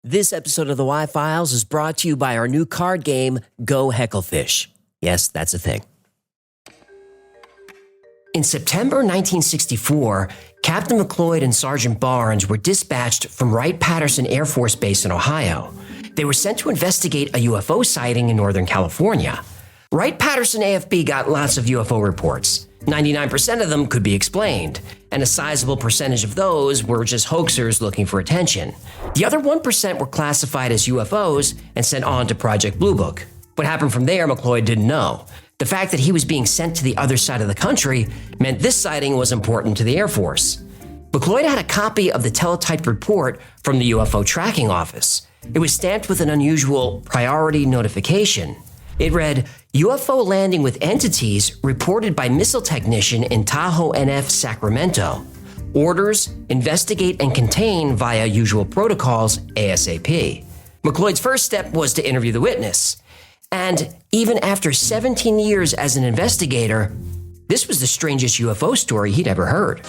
This episode of the Y-Files is brought to you by our new card game, Go Hecklefish. Yes, that's a thing. In September 1964, Captain McLeod and Sergeant Barnes were dispatched from Wright-Patterson Air Force Base in Ohio. They were sent to investigate a UFO sighting in Northern California. Wright-Patterson AFB got lots of UFO reports. 99% of them could be explained, and a sizable percentage of those were just hoaxers looking for attention. The other 1% were classified as UFOs and sent on to Project Blue Book. What happened from there, McLeod didn't know. The fact that he was being sent to the other side of the country meant this sighting was important to the Air Force. McLeod had a copy of the teletyped report from the UFO tracking office. It was stamped with an unusual priority notification. It read, UFO landing with entities reported by missile technician in Tahoe NF, Sacramento. Orders, investigate and contain via usual protocols ASAP. McLeod's first step was to interview the witness. And even after 17 years as an investigator, this was the strangest UFO story he'd ever heard.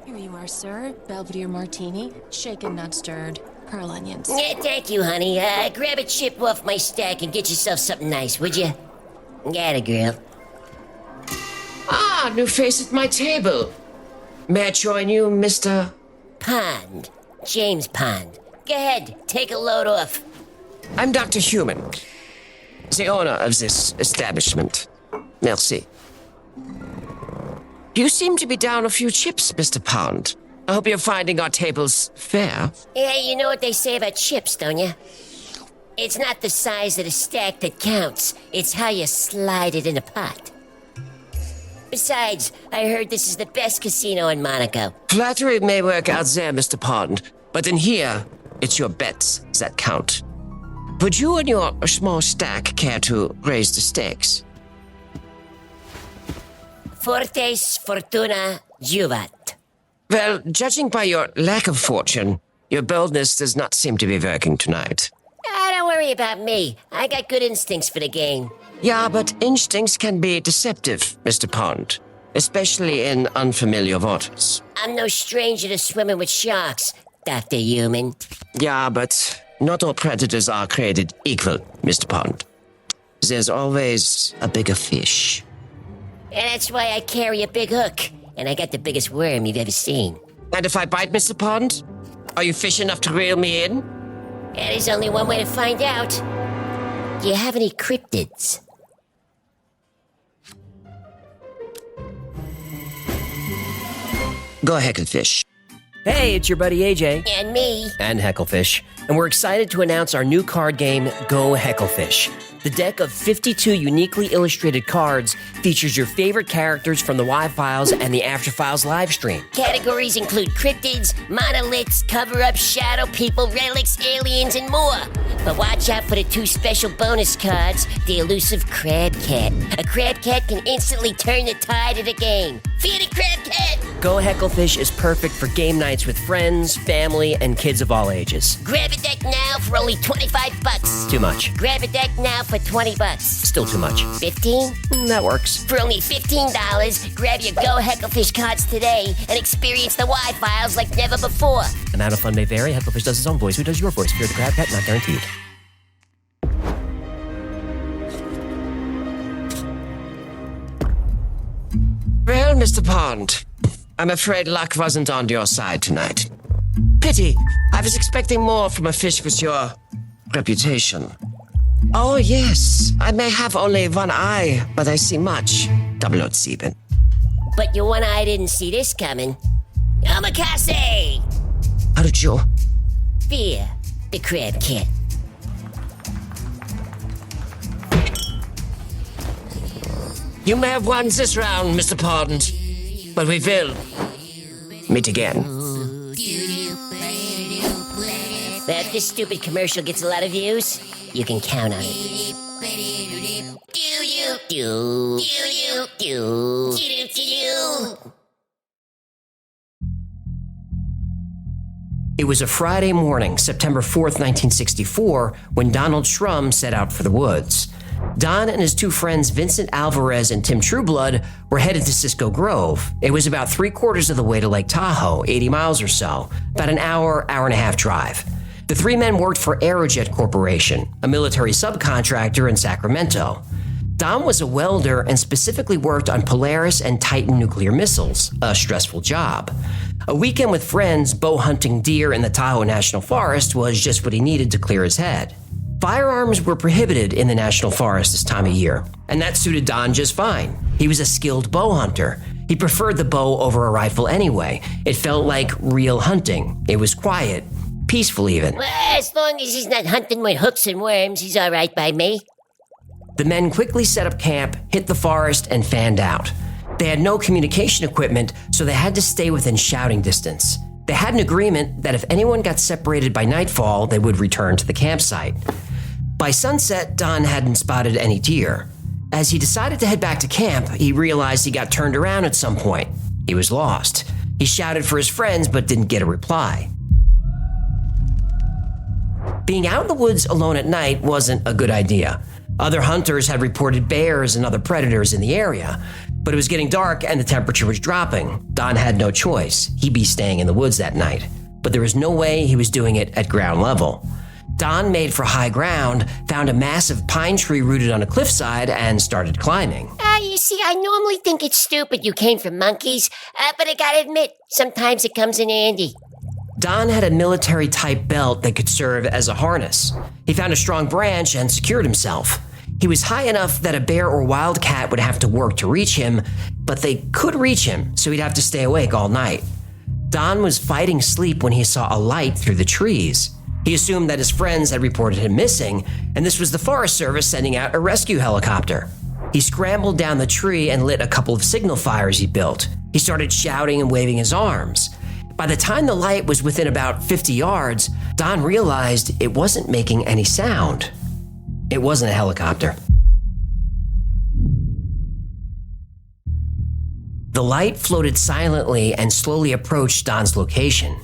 Here you are, sir. Belvedere martini, shaken, not stirred. Pearl onions. Yeah, thank you, honey. Grab a chip off my stack and get yourself something nice, would you? Got it, girl. Ah, new face at my table. May I join you, Mr. Pond. James Pond. Go ahead, take a load off. I'm Dr. Human, the owner of this establishment. Merci. You seem to be down a few chips, Mr. Pond. I hope you're finding our tables fair. Yeah, you know what they say about chips, don't you? It's not the size of the stack that counts. It's how you slide it in a pot. Besides, I heard this is the best casino in Monaco. Flattery may work out there, Mr. Pond, but in here, it's your bets that count. Would you and your small stack care to raise the stakes? Fortes fortuna juvat. Well, judging by your lack of fortune, your boldness does not seem to be working tonight. Don't worry about me. I got good instincts for the game. Yeah, but instincts can be deceptive, Mr. Pond, especially in unfamiliar waters. I'm no stranger to swimming with sharks, Dr. Human. Yeah, but not all predators are created equal, Mr. Pond. There's always a bigger fish. And that's why I carry a big hook. And I got the biggest worm you've ever seen. And if I bite, Mr. Pond, are you fish enough to reel me in? Yeah, there's only one way to find out. Do you have any cryptids? Go Hecklefish. Hey, it's your buddy AJ. And me. And Hecklefish. And we're excited to announce our new card game, Go Hecklefish. The deck of 52 uniquely illustrated cards features your favorite characters from the Y-Files and the After Files live stream. Categories include cryptids, monoliths, cover-ups, shadow people, relics, aliens, and more. But watch out for the two special bonus cards, the elusive Crab Cat. A Crab Cat can instantly turn the tide of the game. Fear the Crab Cat! Go Hecklefish is perfect for game nights with friends, family, and kids of all ages. Grab a deck now for only $25. Too much. Grab a deck now for $20. Still too much. 15? That works. For only $15, grab your Go Hecklefish cards today and experience the Y-Files like never before. Amount of fun may vary. Hecklefish does his own voice. Who does your voice? Fear the Crab Cat? Not guaranteed. Well, Mr. Pond, I'm afraid luck wasn't on your side tonight. Pity. I was expecting more from a fish with your reputation. Oh, yes. I may have only one eye, but I see much. 007. But your one eye didn't see this coming. Omakase! How did you? Fear the Crab Cat. You may have won this round, Mr. Pond, but we will meet again. But if this stupid commercial gets a lot of views, you can count on it. It was a Friday morning, September 4th, 1964, when Donald Shrum set out for the woods. Don and his two friends, Vincent Alvarez and Tim Trueblood, were headed to Cisco Grove. It was about 3/4 of the way to Lake Tahoe, 80 miles or so, about an hour and a half drive. The three men worked for Aerojet Corporation, a military subcontractor in Sacramento. Don was a welder and specifically worked on Polaris and Titan nuclear missiles, a stressful job. A weekend with friends bow hunting deer in the Tahoe National Forest was just what he needed to clear his head. Firearms were prohibited in the National Forest this time of year, and that suited Don just fine. He was a skilled bow hunter. He preferred the bow over a rifle anyway. It felt like real hunting. It was quiet, peaceful even. Well, as long as he's not hunting with hooks and worms, he's all right by me. The men quickly set up camp, hit the forest, and fanned out. They had no communication equipment, so they had to stay within shouting distance. They had an agreement that if anyone got separated by nightfall, they would return to the campsite. By sunset, Don hadn't spotted any deer. As he decided to head back to camp, he realized he got turned around at some point. He was lost. He shouted for his friends but didn't get a reply. Being out in the woods alone at night wasn't a good idea. Other hunters had reported bears and other predators in the area, but it was getting dark and the temperature was dropping. Don had no choice. He'd be staying in the woods that night, but there was no way he was doing it at ground level. Don made for high ground, found a massive pine tree rooted on a cliffside, and started climbing. You see, I normally think it's stupid you came from monkeys, but I gotta admit, sometimes it comes in handy. Don had a military-type belt that could serve as a harness. He found a strong branch and secured himself. He was high enough that a bear or wildcat would have to work to reach him, but they could reach him, so he'd have to stay awake all night. Don was fighting sleep when he saw a light through the trees. He assumed that his friends had reported him missing, and this was the Forest Service sending out a rescue helicopter. He scrambled down the tree and lit a couple of signal fires he built. He started shouting and waving his arms. By the time the light was within about 50 yards, Don realized it wasn't making any sound. It wasn't a helicopter. The light floated silently and slowly approached Don's location.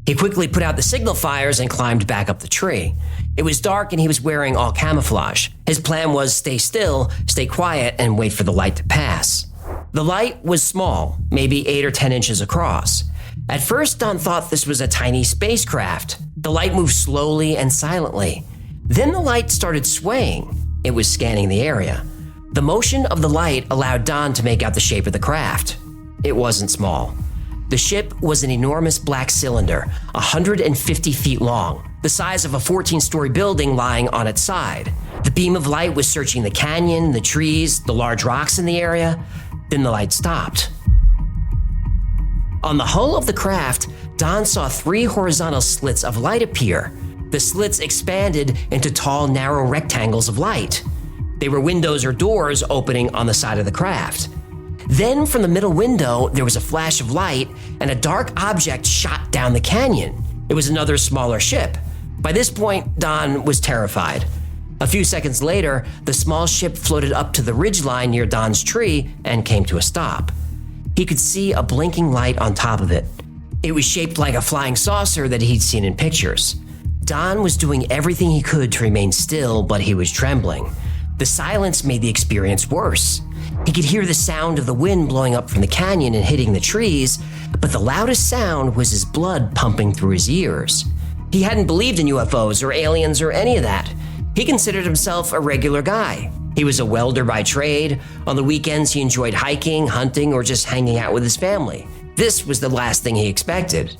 He quickly put out the signal fires and climbed back up the tree. It was dark and he was wearing all camouflage. His plan was stay still, stay quiet, and wait for the light to pass. The light was small, maybe 8 or 10 inches across. At first, Don thought this was a tiny spacecraft. The light moved slowly and silently. Then the light started swaying. It was scanning the area. The motion of the light allowed Don to make out the shape of the craft. It wasn't small. The ship was an enormous black cylinder, 150 feet long, the size of a 14-story building lying on its side. The beam of light was searching the canyon, the trees, the large rocks in the area. Then the light stopped. On the hull of the craft, Don saw 3 horizontal slits of light appear. The slits expanded into tall, narrow rectangles of light. They were windows or doors opening on the side of the craft. Then from the middle window, there was a flash of light and a dark object shot down the canyon. It was another smaller ship. By this point, Don was terrified. A few seconds later, the small ship floated up to the ridgeline near Don's tree and came to a stop. He could see a blinking light on top of it. It was shaped like a flying saucer that he'd seen in pictures. Don was doing everything he could to remain still, but he was trembling. The silence made the experience worse. He could hear the sound of the wind blowing up from the canyon and hitting the trees, but the loudest sound was his blood pumping through his ears. He hadn't believed in UFOs or aliens or any of that. He considered himself a regular guy. He was a welder by trade. On the weekends, he enjoyed hiking, hunting, or just hanging out with his family. This was the last thing he expected.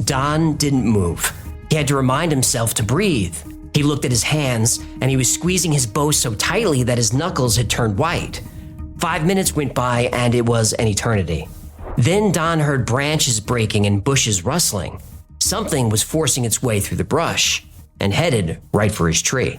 Don didn't move. He had to remind himself to breathe. He looked at his hands, and he was squeezing his bow so tightly that his knuckles had turned white. 5 minutes went by, and it was an eternity. Then Don heard branches breaking and bushes rustling. Something was forcing its way through the brush and headed right for his tree.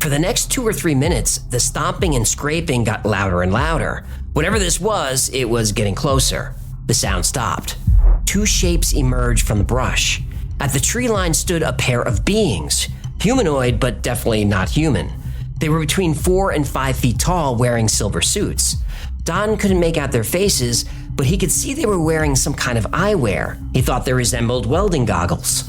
For the next 2 or 3 minutes, the stomping and scraping got louder and louder. Whatever this was, it was getting closer. The sound stopped. Two shapes emerged from the brush. At the tree line stood a pair of beings, humanoid but definitely not human. They were between 4 and 5 feet tall, wearing silver suits. Don couldn't make out their faces, but he could see they were wearing some kind of eyewear. He thought they resembled welding goggles.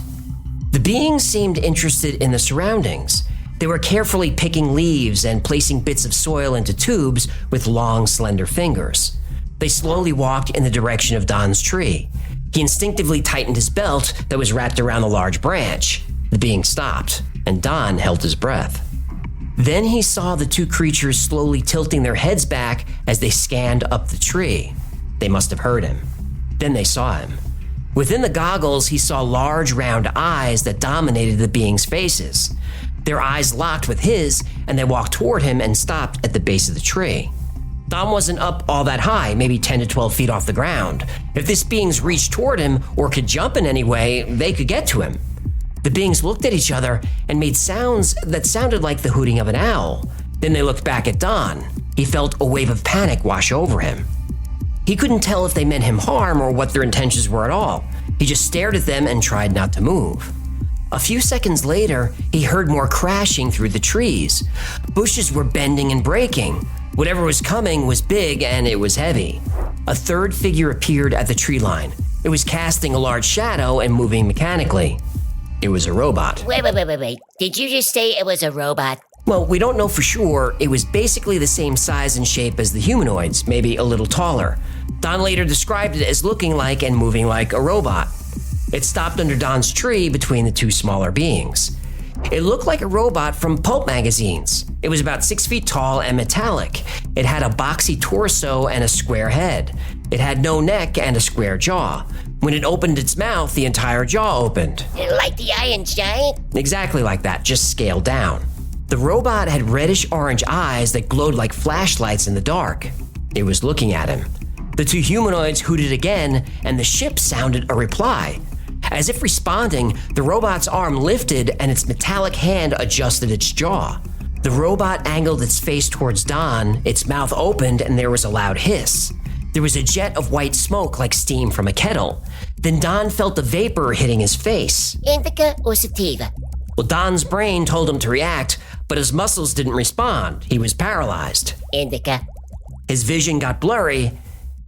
The beings seemed interested in the surroundings. They were carefully picking leaves and placing bits of soil into tubes with long, slender fingers. They slowly walked in the direction of Don's tree. He instinctively tightened his belt that was wrapped around the large branch. The being stopped, and Don held his breath. Then he saw the two creatures slowly tilting their heads back as they scanned up the tree. They must have heard him. Then they saw him. Within the goggles, he saw large round eyes that dominated the beings' faces. Their eyes locked with his, and they walked toward him and stopped at the base of the tree. Don wasn't up all that high, maybe 10 to 12 feet off the ground. If these beings reached toward him or could jump in any way, they could get to him. The beings looked at each other and made sounds that sounded like the hooting of an owl. Then they looked back at Don. He felt a wave of panic wash over him. He couldn't tell if they meant him harm or what their intentions were at all. He just stared at them and tried not to move. A few seconds later, he heard more crashing through the trees. Bushes were bending and breaking. Whatever was coming was big and it was heavy. A third figure appeared at the tree line. It was casting a large shadow and moving mechanically. It was a robot. Wait. Did you just say it was a robot? Well, we don't know for sure. It was basically the same size and shape as the humanoids, maybe a little taller. Don later described it as looking like and moving like a robot. It stopped under Don's tree between the two smaller beings. It looked like a robot from pulp magazines. It was about 6 feet tall and metallic. It had a boxy torso and a square head. It had no neck and a square jaw. When it opened its mouth, the entire jaw opened. Like the Iron Giant? Exactly like that, just scaled down. The robot had reddish-orange eyes that glowed like flashlights in the dark. It was looking at him. The two humanoids hooted again, and the ship sounded a reply. As if responding, the robot's arm lifted and its metallic hand adjusted its jaw. The robot angled its face towards Don, its mouth opened, and there was a loud hiss. There was a jet of white smoke like steam from a kettle. Then Don felt the vapor hitting his face. Indica or sativa? Well, Don's brain told him to react, but his muscles didn't respond. He was paralyzed. Indica. His vision got blurry,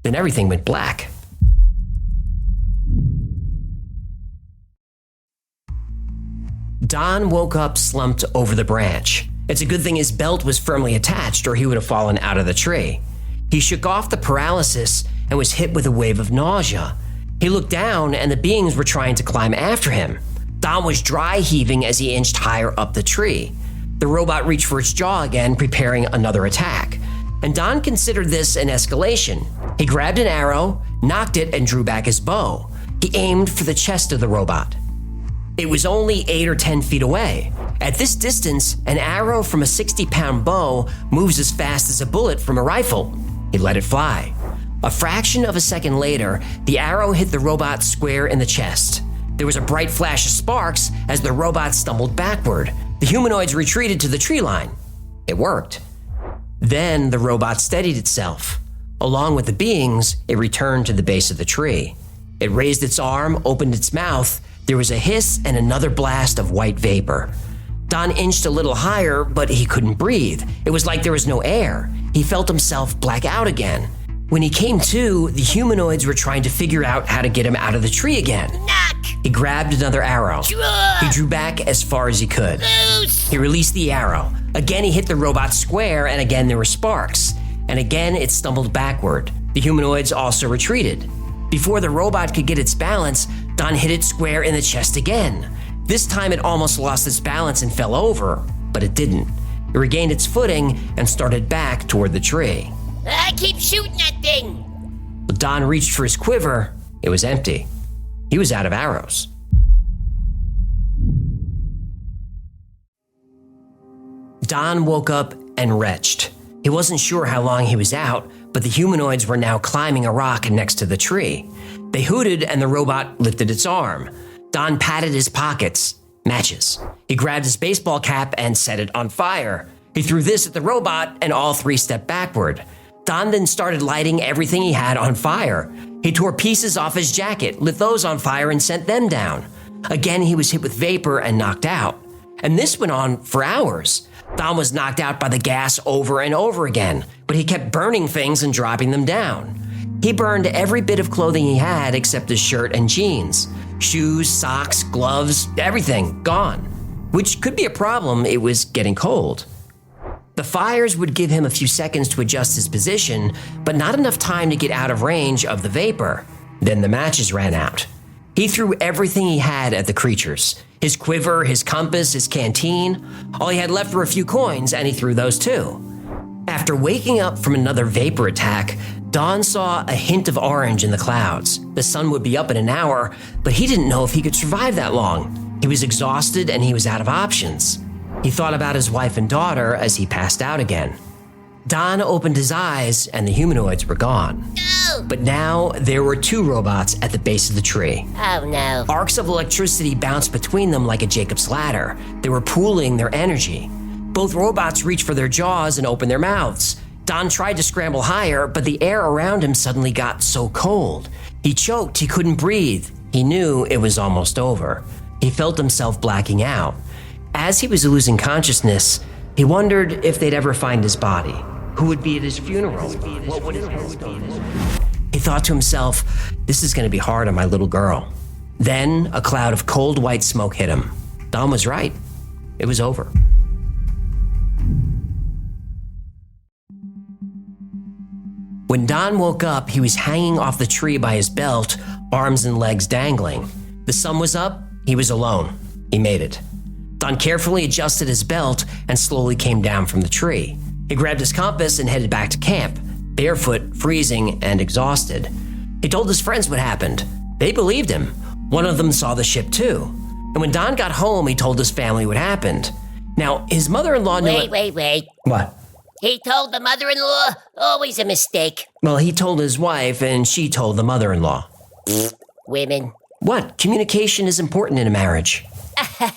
then everything went black. Don woke up slumped over the branch. It's a good thing his belt was firmly attached or he would have fallen out of the tree. He shook off the paralysis and was hit with a wave of nausea. He looked down and the beings were trying to climb after him. Don was dry heaving as he inched higher up the tree. The robot reached for its jaw again, preparing another attack. And Don considered this an escalation. He grabbed an arrow, knocked it, and drew back his bow. He aimed for the chest of the robot. It was only 8 or 10 feet away. At this distance, an arrow from a 60-pound bow moves as fast as a bullet from a rifle. He let it fly. A fraction of a second later, the arrow hit the robot square in the chest. There was a bright flash of sparks as the robot stumbled backward. The humanoids retreated to the tree line. It worked. Then the robot steadied itself. Along with the beings, it returned to the base of the tree. It raised its arm, opened its mouth. There was a hiss and another blast of white vapor. Don inched a little higher, but he couldn't breathe. It was like there was no air. He felt himself black out again. When he came to, the humanoids were trying to figure out how to get him out of the tree again. Knock! He grabbed another arrow. Draw! He drew back as far as he could. Loose! He released the arrow. Again, he hit the robot square, and again there were sparks. And again, it stumbled backward. The humanoids also retreated. Before the robot could get its balance, Don hit it square in the chest again. This time it almost lost its balance and fell over, but it didn't. It regained its footing and started back toward the tree. I keep shooting that thing! When Don reached for his quiver, it was empty. He was out of arrows. Don woke up and retched. He wasn't sure how long he was out, but the humanoids were now climbing a rock next to the tree. They hooted and the robot lifted its arm. Don patted his pockets. Matches. He grabbed his baseball cap and set it on fire. He threw this at the robot and all three stepped backward. Don then started lighting everything he had on fire. He tore pieces off his jacket, lit those on fire, and sent them down. Again, he was hit with vapor and knocked out. And this went on for hours. Don was knocked out by the gas over and over again, but he kept burning things and dropping them down. He burned every bit of clothing he had except his shirt and jeans. Shoes, socks, gloves, everything gone. Which could be a problem, it was getting cold. The fires would give him a few seconds to adjust his position, but not enough time to get out of range of the vapor. Then the matches ran out. He threw everything he had at the creatures. His quiver, his compass, his canteen. All he had left were a few coins, and he threw those too. After waking up from another vapor attack, Don saw a hint of orange in the clouds. The sun would be up in an hour, but he didn't know if he could survive that long. He was exhausted and he was out of options. He thought about his wife and daughter as he passed out again. Don opened his eyes and the humanoids were gone. No! But now there were two robots at the base of the tree. Oh no. Arcs of electricity bounced between them like a Jacob's ladder. They were pooling their energy. Both robots reached for their jaws and opened their mouths. Don tried to scramble higher, but the air around him suddenly got so cold. He choked, he couldn't breathe. He knew it was almost over. He felt himself blacking out. As he was losing consciousness, he wondered if they'd ever find his body. Who would be at his funeral? What would his head be? He thought to himself, this is going to be hard on my little girl. Then a cloud of cold white smoke hit him. Don was right. It was over. When Don woke up, he was hanging off the tree by his belt, arms and legs dangling. The sun was up. He was alone. He made it. Don carefully adjusted his belt and slowly came down from the tree. He grabbed his compass and headed back to camp, barefoot, freezing, and exhausted. He told his friends what happened. They believed him. One of them saw the ship too. And when Don got home, he told his family what happened. Now, his mother-in-law knew— Wait. What? He told the mother-in-law? Always a mistake. Well, he told his wife, and she told the mother-in-law. Women. What? Communication is important in a marriage.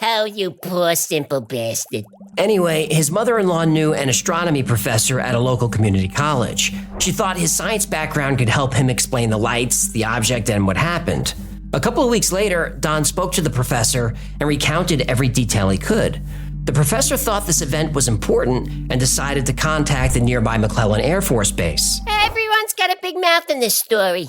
Oh, you poor simple bastard. Anyway, his mother-in-law knew an astronomy professor at a local community college. She thought his science background could help him explain the lights, the object, and what happened. A couple of weeks later, Don spoke to the professor and recounted every detail he could. The professor thought this event was important and decided to contact the nearby McLeod Air Force base. Everyone's got a big mouth in this story.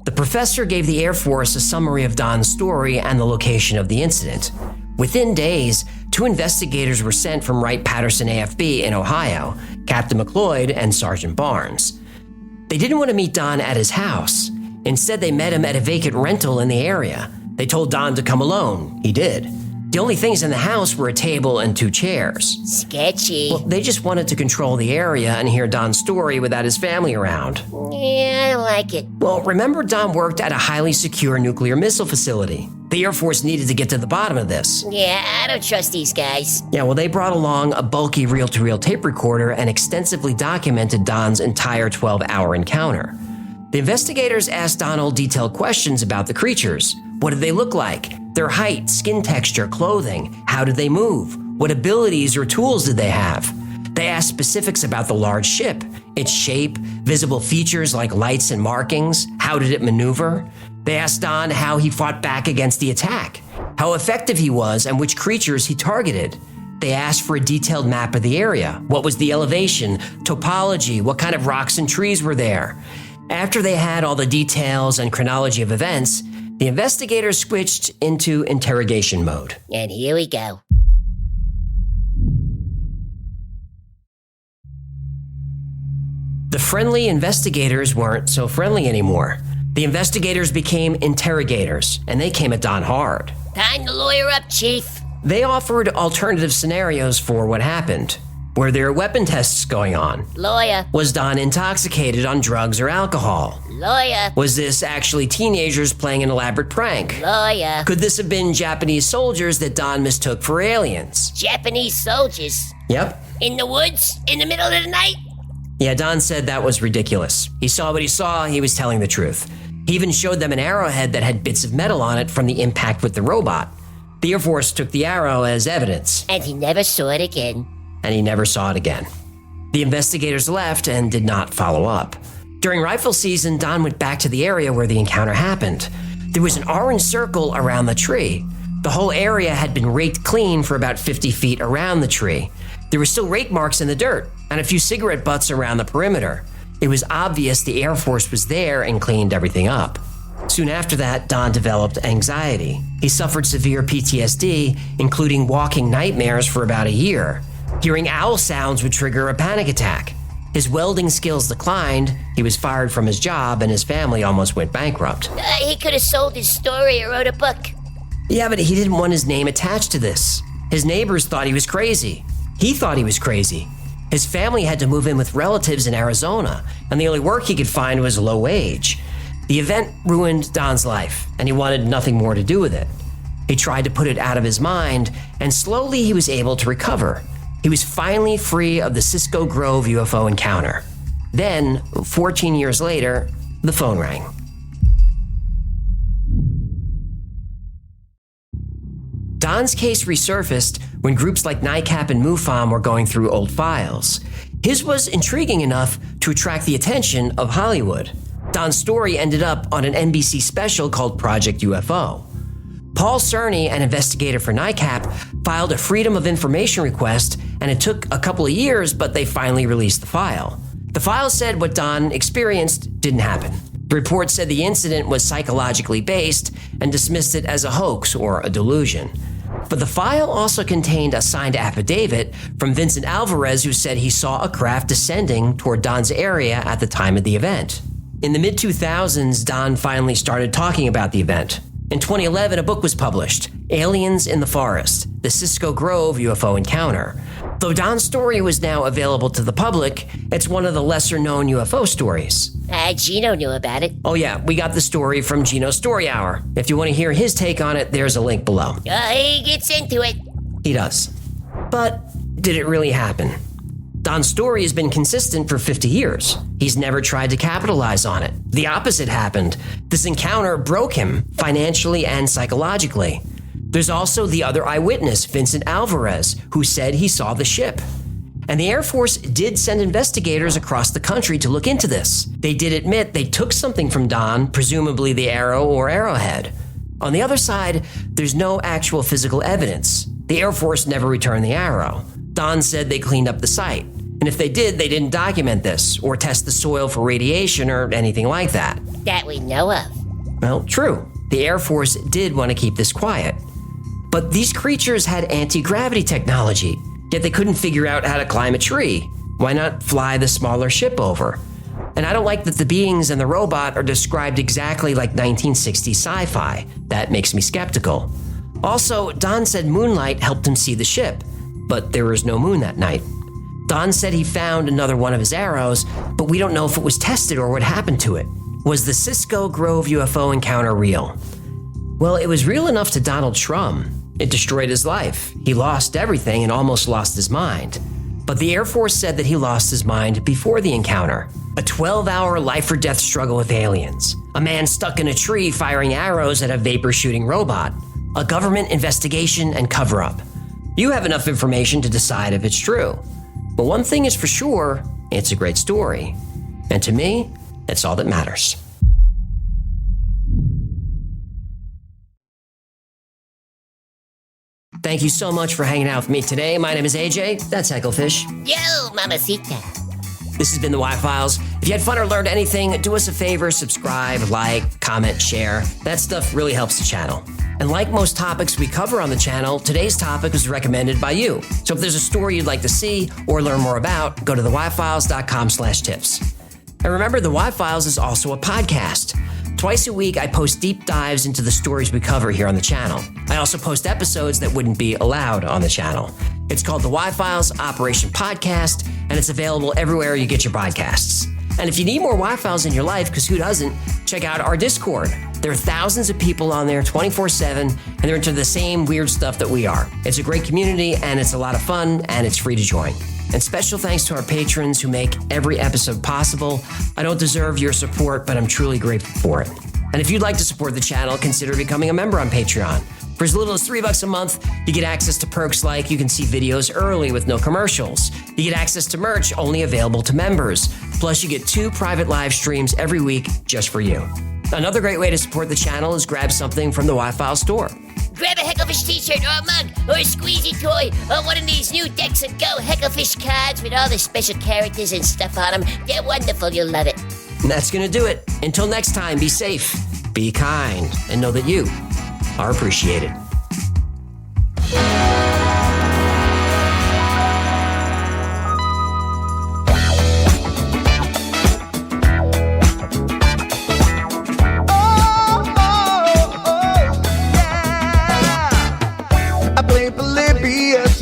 The professor gave the Air Force a summary of Don's story and the location of the incident. Within days, 2 investigators were sent from Wright-Patterson AFB in Ohio, Captain McLeod and Sergeant Barnes. They didn't want to meet Don at his house. Instead, they met him at a vacant rental in the area. They told Don to come alone. He did. The only things in the house were a table and 2 chairs. Sketchy. Well, they just wanted to control the area and hear Don's story without his family around. Yeah, I like it. Well, remember Don worked at a highly secure nuclear missile facility. The Air Force needed to get to the bottom of this. Yeah, I don't trust these guys. Yeah, well, they brought along a bulky reel-to-reel tape recorder and extensively documented Don's entire 12-hour encounter. The investigators asked Donald detailed questions about the creatures. What did they look like? Their height, skin texture, clothing. How did they move? What abilities or tools did they have? They asked specifics about the large ship, its shape, visible features like lights and markings. How did it maneuver? They asked Don how he fought back against the attack, how effective he was, and which creatures he targeted. They asked for a detailed map of the area. What was the elevation, topology, what kind of rocks and trees were there? After they had all the details and chronology of events, the investigators switched into interrogation mode. And here we go. The friendly investigators weren't so friendly anymore. The investigators became interrogators, and they came at Don hard. Time to lawyer up, Chief. They offered alternative scenarios for what happened. Were there weapon tests going on? Lawyer. Was Don intoxicated on drugs or alcohol? Lawyer. Was this actually teenagers playing an elaborate prank? Lawyer. Could this have been Japanese soldiers that Don mistook for aliens? Japanese soldiers. Yep. In the woods? In the middle of the night? Yeah, Don said that was ridiculous. He saw what he saw, he was telling the truth. He even showed them an arrowhead that had bits of metal on it from the impact with the robot. The Air Force took the arrow as evidence. And he never saw it again. And he never saw it again. The investigators left and did not follow up. During rifle season, Don went back to the area where the encounter happened. There was an orange circle around the tree. The whole area had been raked clean for about 50 feet around the tree. There were still rake marks in the dirt and a few cigarette butts around the perimeter. It was obvious the Air Force was there and cleaned everything up. Soon after that, Don developed anxiety. He suffered severe PTSD, including walking nightmares for about a year. Hearing owl sounds would trigger a panic attack. His welding skills declined, he was fired from his job, and his family almost went bankrupt. He could have sold his story or wrote a book. Yeah, but he didn't want his name attached to this. His neighbors thought he was crazy. He thought he was crazy. His family had to move in with relatives in Arizona, and the only work he could find was low wage. The event ruined Don's life, and he wanted nothing more to do with it. He tried to put it out of his mind, and slowly he was able to recover. He was finally free of the Cisco Grove UFO encounter. Then, 14 years later, the phone rang. Don's case resurfaced when groups like NICAP and MUFON were going through old files. His was intriguing enough to attract the attention of Hollywood. Don's story ended up on an NBC special called Project UFO. Paul Cerny, an investigator for NICAP, filed a Freedom of Information request, and it took a couple of years, but they finally released the file. The file said what Don experienced didn't happen. The report said the incident was psychologically based and dismissed it as a hoax or a delusion. But the file also contained a signed affidavit from Vincent Alvarez, who said he saw a craft descending toward Don's area at the time of the event. In the mid-2000s, Don finally started talking about the event. In 2011, a book was published, Aliens in the Forest, the Cisco Grove UFO Encounter. Though Don's story was now available to the public, it's one of the lesser-known UFO stories. Gino knew about it. Oh yeah, we got the story from Gino's Story Hour. If you want to hear his take on it, there's a link below. He gets into it. He does. But did it really happen? Don's story has been consistent for 50 years. He's never tried to capitalize on it. The opposite happened. This encounter broke him financially and psychologically. There's also the other eyewitness, Vincent Alvarez, who said he saw the ship. And the Air Force did send investigators across the country to look into this. They did admit they took something from Don, presumably the arrow or arrowhead. On the other side, there's no actual physical evidence. The Air Force never returned the arrow. Don said they cleaned up the site. And if they did, they didn't document this or test the soil for radiation or anything like that. That we know of. Well, true. The Air Force did want to keep this quiet. But these creatures had anti-gravity technology, yet they couldn't figure out how to climb a tree. Why not fly the smaller ship over? And I don't like that the beings and the robot are described exactly like 1960s sci-fi. That makes me skeptical. Also, Don said moonlight helped him see the ship, but there was no moon that night. Don said he found another one of his arrows, but we don't know if it was tested or what happened to it. Was the Cisco Grove UFO encounter real? Well, it was real enough to Donald Shrum. It destroyed his life. He lost everything and almost lost his mind. But the Air Force said that he lost his mind before the encounter. A 12-hour life-or-death struggle with aliens. A man stuck in a tree firing arrows at a vapor-shooting robot. A government investigation and cover-up. You have enough information to decide if it's true. But one thing is for sure, it's a great story. And to me, that's all that matters. Thank you so much for hanging out with me today. My name is AJ. That's Hecklefish. Yo, mamacita. This has been the Y-Files. If you had fun or learned anything, do us a favor, subscribe, like, comment, share. That stuff really helps the channel. And like most topics we cover on the channel, today's topic was recommended by you. So if there's a story you'd like to see or learn more about, go to theyfiles.com/tips. And remember, the Y-Files is also a podcast. Twice a week, I post deep dives into the stories we cover here on the channel. I also post episodes that wouldn't be allowed on the channel. It's called the Y-Files Operation Podcast, and it's available everywhere you get your podcasts. And if you need more Y-Files in your life, because who doesn't, check out our Discord. There are thousands of people on there 24/7, and they're into the same weird stuff that we are. It's a great community, and it's a lot of fun, and it's free to join. And special thanks to our patrons who make every episode possible. I don't deserve your support, but I'm truly grateful for it. And if you'd like to support the channel, consider becoming a member on Patreon. For as little as $3 a month, you get access to perks like you can see videos early with no commercials. You get access to merch only available to members. Plus, you get 2 private live streams every week just for you. Another great way to support the channel is grab something from the Wi-Fi store. Grab a Hecklefish t-shirt or a mug or a squeezy toy or one of these new Decks and Go Hecklefish cards with all the special characters and stuff on them. They're wonderful. You'll love it. And that's going to do it. Until next time, be safe, be kind, and know that you are appreciated.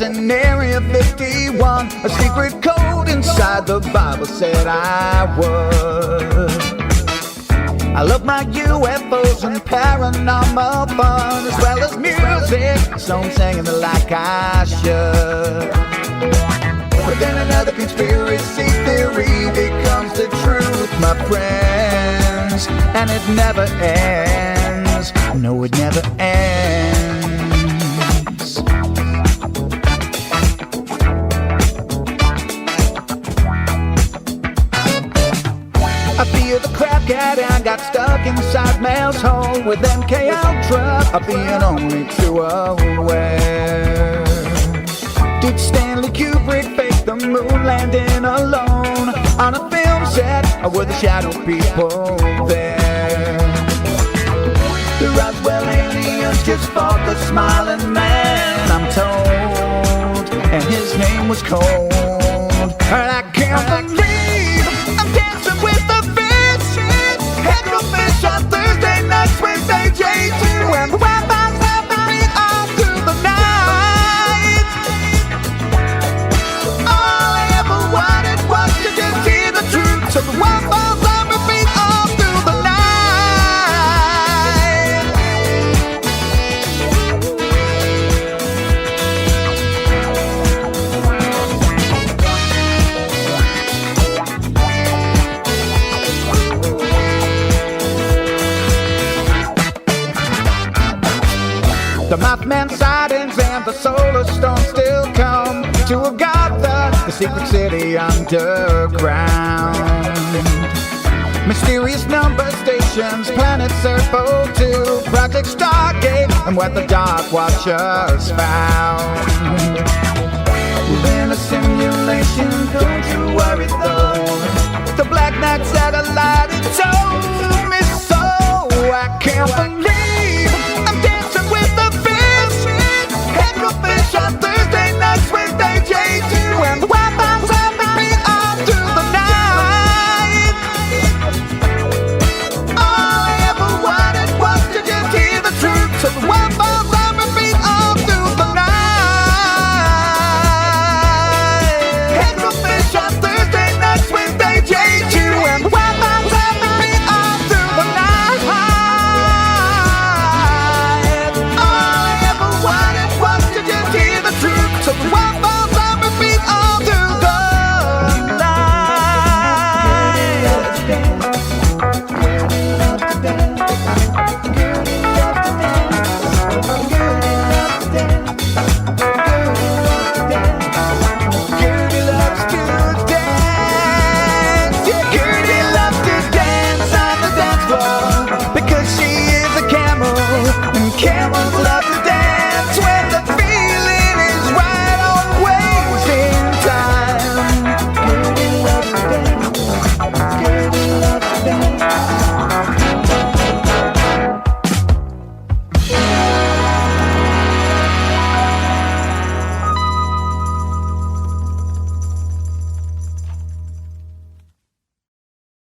In Area 51, a secret code inside the Bible said I would. I love my UFOs and paranormal fun, as well as music, so I'm singing it like I should. But then another conspiracy theory becomes the truth, my friends, and it never ends. No, it never ends. I feel the crap cat and I got stuck inside Mel's hole with MK Ultra of being only too aware. Did Stanley Kubrick fake the moon landing alone on a film set, or were the shadow people there? The Roswell aliens just fought the smiling man, I'm told, and his name was Cold. And I can't believe I'm dancing with the Hecklefish on Thursday nights, Wednesday J2, and the Wi-Fi's helping me all through the night. All I ever wanted was to just hear the truth, so the Wi-Fi's on repeat all through the night. The Mothman sightings and the solar storm still come to Agatha, the secret city underground. Mysterious number stations, planet Serpo 2, Project Stargate, and what the Dark Watchers found. We're in a simulation, don't you worry though. The Black Knight satellite, it told me so. I can't believe I'm dancing with the Hecklefish on Thursday nights, Wednesday J2, and the Wi-Fi's helping me all through the night. All I ever wanted was to just hear the truth, so the Wi-Fi's on repeat all through the night. Hecklefish on Thursday nights, Wednesday J2, and the Wi-Fi's helping me all through the night. So the Wi-Fi's on repeat all through the Gertie loves to dance. Yeah, Gertie loves to dance on the dance floor because she is a camel, and camels love